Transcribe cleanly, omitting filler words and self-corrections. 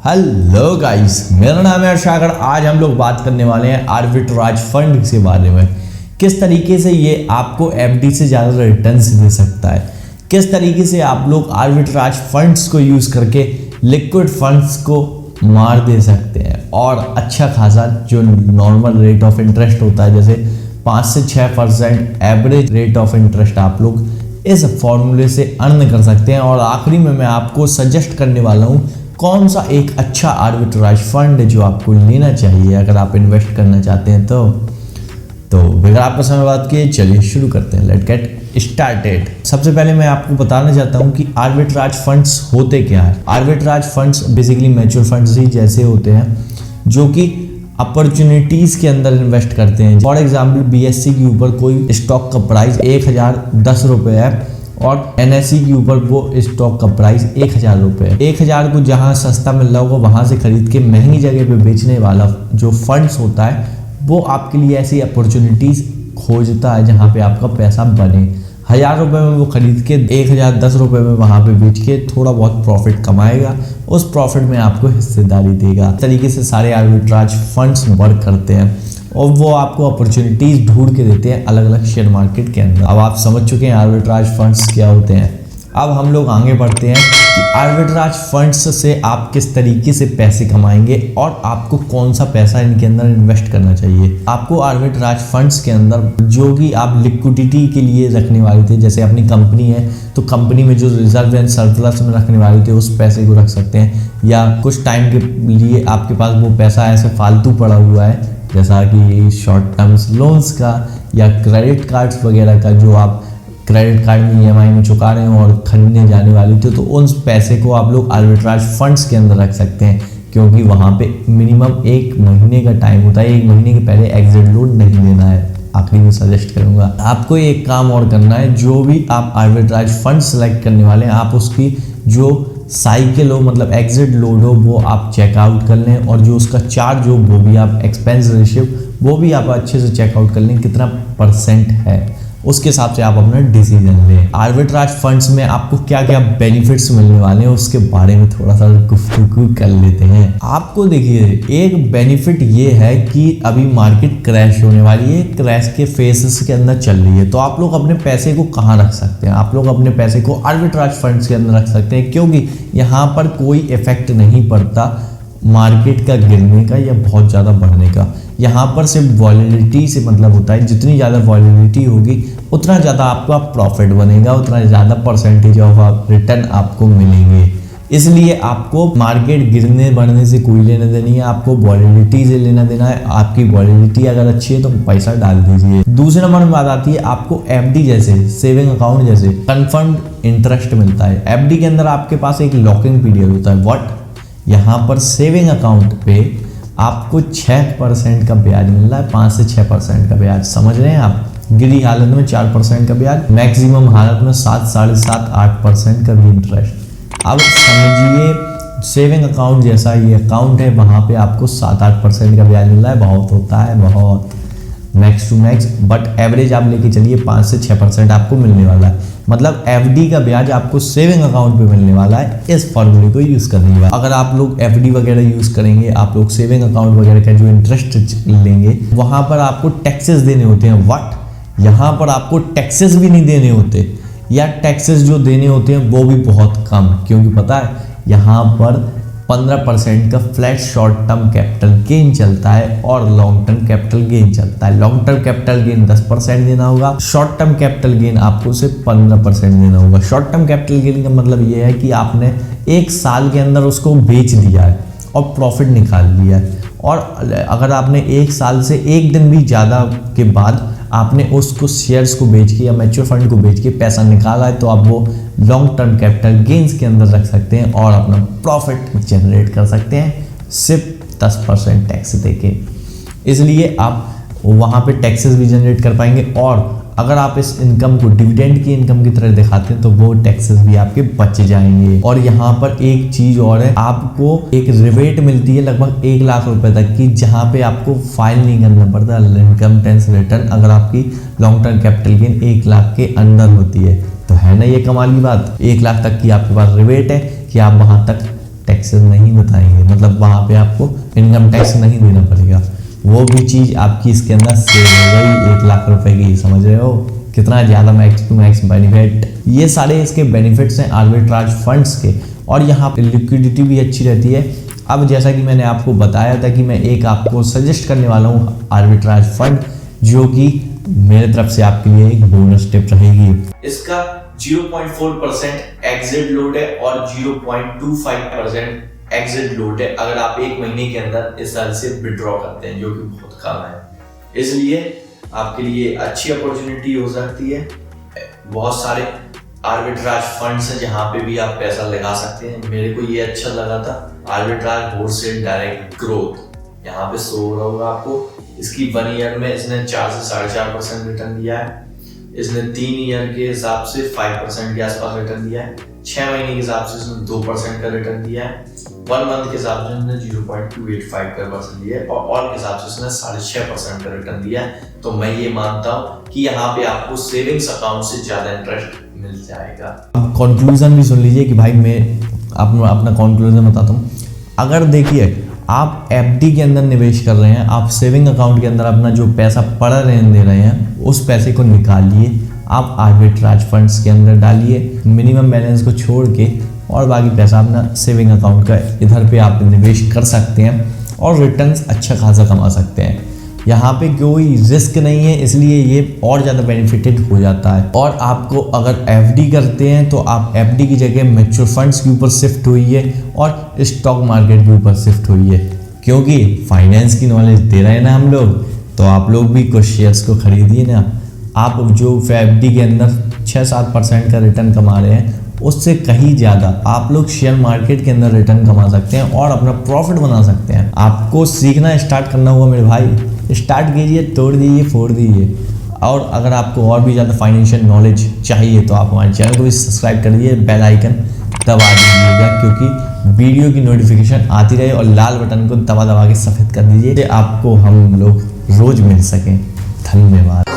Hello guys, मेरा नाम है अर्शागर। आज हम लोग बात करने वाले हैं आर्बिट्राज फंड के बारे में। किस तरीके से ये आपको एफडी से ज़्यादा रिटर्न्स दे सकता है, किस तरीके से आप लोग आर्बिट्राज फंड्स को यूज़ करके लिक्विड फंड्स को मार दे सकते हैं और अच्छा खासा जो नॉर्मल रेट ऑफ इंटरेस्ट होता है, जैसे 5 से 6% एवरेज रेट ऑफ इंटरेस्ट आप लोग इस फॉर्मूले से अर्न कर सकते हैं। और आखिरी में मैं आपको सजेस्ट करने वाला हूँ कौन सा एक अच्छा आर्बिट्राज फंड जो आपको लेना चाहिए अगर आप इन्वेस्ट करना चाहते हैं। तो बगैर आपका समय बात किए चलिए शुरू करते हैं। Let's get started. सबसे पहले मैं आपको बताना चाहता हूं कि आर्बिट्राज फंड्स होते क्या है। Arbitrage funds basically mutual funds ही जैसे होते हैं जो कि अपॉर्चुनिटीज़ के अंदर इन्वेस्ट करते हैं। फॉर एग्जाम्पल बीएससी के ऊपर कोई स्टॉक का प्राइस 1010 रुपये है और एनएससी के ऊपर वो स्टॉक का प्राइस 1000 रुपये है। 1000 को जहाँ सस्ता मिल रहा होगा वहाँ से खरीद के महंगी जगह पे बेचने वाला जो फंड्स होता है वो आपके लिए ऐसी अपॉर्चुनिटीज़ खोजता है जहाँ पे आपका पैसा बने। 1000 रुपये में वो खरीद के 1010 रुपये में वहाँ पे बेच के थोड़ा बहुत प्रॉफिट कमाएगा, उस प्रॉफिट में आपको हिस्सेदारी देगा। इस तरीके से सारे आर्बिट्राज फंड्स वर्क करते हैं और वो आपको अपॉर्चुनिटीज़ ढूंढ के देते हैं अलग अलग शेयर मार्केट के अंदर। अब आप समझ चुके हैं आर्बिट्राज फंड्स क्या होते हैं। अब हम लोग आगे बढ़ते हैं कि आर्बिट्राज फंड्स से आप किस तरीके से पैसे कमाएंगे और आपको कौन सा पैसा इनके अंदर इन्वेस्ट करना चाहिए। आपको आर्बिट्राज फंड्स के अंदर जो कि आप लिक्विडिटी के लिए रखने वाले थे, जैसे अपनी कंपनी है तो कंपनी में जो रिजर्व एंड सरप्लस में रखने वाले थे उस पैसे को रख सकते हैं, या कुछ टाइम के लिए आपके पास वो पैसा ऐसे फालतू पड़ा हुआ है जैसा कि शॉर्ट टर्म्स लोन्स का या क्रेडिट कार्ड्स वगैरह का, जो आप क्रेडिट कार्ड में ईएमआई में चुका रहे हो और खरीदने जाने वाली थे, तो उन पैसे को आप लोग आर्बिट्राज फंड्स के अंदर रख सकते हैं क्योंकि वहाँ पे मिनिमम 1 महीने का टाइम होता है। 1 महीने के पहले एग्जिट लोन नहीं लेना है। आखिरी में सजेस्ट करूँगा आपको एक काम और करना है, जो भी आप आर्बिट्राज फंड सेलेक्ट करने वाले हैं आप उसकी जो साइकिल हो मतलब एग्जिट लोड हो वो आप चेकआउट कर लें, और जो उसका चार्ज हो वो भी आप एक्सपेंस रेशियो वो भी आप अच्छे से चेकआउट कर लें कितना % है, उसके हिसाब से आप अपना डिसीजन लें। आर्बिट्राज फंड्स में आपको क्या क्या बेनिफिट्स मिलने वाले हैं उसके बारे में थोड़ा सा गुफ्तगू कर लेते हैं। आपको देखिए एक बेनिफिट ये है कि अभी मार्केट क्रैश होने वाली है, क्रैश के फेसेस के अंदर चल रही है, तो आप लोग अपने पैसे को कहाँ रख सकते हैं। आप लोग अपने पैसे को आर्बिट्राज फंड्स के अंदर रख सकते हैं क्योंकि यहाँ पर कोई इफेक्ट नहीं पड़ता मार्केट का गिरने का या बहुत ज़्यादा बढ़ने का। यहाँ पर सिर्फ वॉलेटिलिटी से मतलब होता है, जितनी ज़्यादा वॉलेटिलिटी होगी उतना ज़्यादा आपका प्रॉफिट बनेगा, उतना ज़्यादा % ऑफ रिटर्न आपको मिलेंगे। इसलिए आपको मार्केट गिरने बढ़ने से कोई लेना देना नहीं है, आपको वॉलेटिलिटी से लेना देना है। आपकी वॉलेटिलिटी अगर अच्छी है तो पैसा डाल दीजिए। दूसरे नंबर में बात आती है आपको एफडी जैसे सेविंग अकाउंट जैसे कन्फर्म्ड इंटरेस्ट मिलता है। एफडी के अंदर आपके पास एक लॉकिंग पीरियड होता है। व्हाट, यहाँ पर सेविंग अकाउंट पे आपको 6% का ब्याज मिल रहा है, 5 से 6% का ब्याज। समझ रहे हैं आप, गिरी हालत में 4% का ब्याज, मैक्सिमम हालत में 7, 7.5, 8% का भी इंटरेस्ट। अब समझिए सेविंग अकाउंट जैसा ये अकाउंट है, वहाँ पे आपको 7-8% का ब्याज मिल रहा है। बहुत होता है, बहुत max to max, but average आप लेके चलिए 5 से 6% आपको मिलने वाला है। मतलब एफडी का ब्याज आपको सेविंग अकाउंट पे मिलने वाला है इस फॉर्मूले को यूज़ करने के बाद। अगर आप लोग एफडी वगैरह यूज़ करेंगे, आप लोग सेविंग अकाउंट वगैरह का जो इंटरेस्ट लेंगे वहाँ पर आपको टैक्सेस देने होते हैं। व्हाट, यहाँ पर आपको टैक्सेस भी नहीं देने होते, या टैक्सेस जो देने होते हैं वो भी बहुत कम, क्योंकि पता है यहाँ पर 15% का flat short term capital gain चलता है और लॉन्ग टर्म कैपिटल गेन चलता है। लॉन्ग टर्म कैपिटल गेन 10% देना होगा, शॉर्ट टर्म कैपिटल गेन आपको सिर्फ 15% देना होगा। शॉर्ट टर्म कैपिटल गेन का मतलब ये है कि आपने 1 साल के अंदर उसको बेच दिया है और प्रॉफिट निकाल लिया है, और अगर आपने 1 साल से 1 दिन भी ज़्यादा के बाद आपने उसको शेयर्स को बेच के या म्यूचुअल फंड को बेच के पैसा निकाला है तो आप वो लॉन्ग टर्म कैपिटल गेन्स के अंदर रख सकते हैं और अपना प्रॉफिट जनरेट कर सकते हैं सिर्फ 10% टैक्स देके। इसलिए आप वहाँ पे टैक्सेस भी जनरेट कर पाएंगे, और अगर आप इस इनकम को डिविडेंड की इनकम की तरह दिखाते हैं तो वो टैक्सेस भी आपके बच जाएंगे। और यहाँ पर एक चीज और है, आपको एक रिबेट मिलती है लगभग 1 लाख रुपए तक की, जहाँ पे आपको फाइल नहीं करना पड़ता इनकम टैक्स रिटर्न, अगर आपकी long term capital gain 1 lakh के अंदर होती है। तो है ना ये कमाल की बात, 1 लाख तक की आपके पास रिबेट है कि आप वहां तक टैक्सेस नहीं बताएंगे, मतलब वहाँ पे आपको इनकम टैक्स नहीं देना पड़ेगा। वो भी चीज़ आपकी इसके अंदर सेव हो गई 1 लाख रुपए की। समझ रहे हो कितना ज़्यादा मैक्स टू मैक्स बेनिफिट। ये सारे इसके बेनिफिट्स हैं आर्बिट्राज फंड्स के, और यहाँ पे लिक्विडिटी भी अच्छी रहती है। अब जैसा कि मैंने आपको बताया था कि मैं एक आपको सजेस्ट करने वाला हूँ आर्बिट्राज फंड, जो कि मेरे तरफ से आपके लिए एक बोनस टिप रहेगी। इसका 0.4% एग्जिट लोड है और 0.25% एग्जिट लोड है अगर आप 1 महीने के अंदर इस साल से विड्रॉ करते हैं, जो कि बहुत कम है। इसलिए आपके लिए अच्छी अपॉर्चुनिटी हो सकती है। बहुत सारे आर्बिट्राज फंड्स हैं जहां पे भी आप पैसा लगा सकते हैं। मेरे को ये अच्छा लगा था आर्बिट्राज होलसेल डायरेक्ट ग्रोथ, यहाँ पे शो हो रहा होगा आपको। इसकी 1 ईयर में इसने 4 से 4.5% रिटर्न दिया है। इसने 3 ईयर के हिसाब से 5% के आसपास रिटर्न दिया है। 6 महीने के हिसाब से इसने 2% का रिटर्न दिया है। 1 मंथ के हिसाब से इसने 0.285% दिया है और ऑल के हिसाब से इसने 6.5% का रिटर्न दिया है। तो मैं ये मानता हूँ कि यहाँ पे आपको सेविंग्स अकाउंट से ज्यादा इंटरेस्ट मिल जाएगा। अब कंक्लूजन भी सुन लीजिए कि भाई मैं अपना कंक्लूजन बताता हूँ। अगर देखिए आप एफडी के अंदर निवेश कर रहे हैं, आप सेविंग अकाउंट के अंदर अपना जो पैसा पड़ा रहने दे रहे हैं, उस पैसे को निकालिए, आप आर्बिट्राज फंड्स के अंदर डालिए मिनिमम बैलेंस को छोड़ के, और बाकी पैसा अपना सेविंग अकाउंट का इधर पे आप निवेश कर सकते हैं और रिटर्न्स अच्छा खासा कमा सकते हैं। यहाँ पे कोई रिस्क नहीं है, इसलिए ये और ज़्यादा बेनिफिटेड हो जाता है। और आपको अगर एफडी करते हैं तो आप एफडी की जगह म्यूचुअल फंड्स के ऊपर शिफ्ट होइए और स्टॉक मार्केट के ऊपर शिफ्ट होइए, क्योंकि फाइनेंस की नॉलेज दे रहे हैं ना हम लोग, तो आप लोग भी कुछ शेयर्स को खरीदिए ना। आप जो एफडी के अंदर 6-7% का रिटर्न कमा रहे हैं, उससे कहीं ज़्यादा आप लोग शेयर मार्केट के अंदर रिटर्न कमा सकते हैं और अपना प्रॉफिट बना सकते हैं। आपको सीखना स्टार्ट करना होगा मेरे भाई, स्टार्ट कीजिए, तोड़ दीजिए, फोड़ दीजिए। और अगर आपको और भी ज़्यादा फाइनेंशियल नॉलेज चाहिए तो आप हमारे चैनल को भी सब्सक्राइब कर दीजिए, बेल आइकन दबा दीजिएगा, क्योंकि वीडियो की नोटिफिकेशन आती रहे, और लाल बटन को दबा दबा के सफ़ेद कर दीजिए, आपको हम लोग रोज़ मिल सकें। धन्यवाद।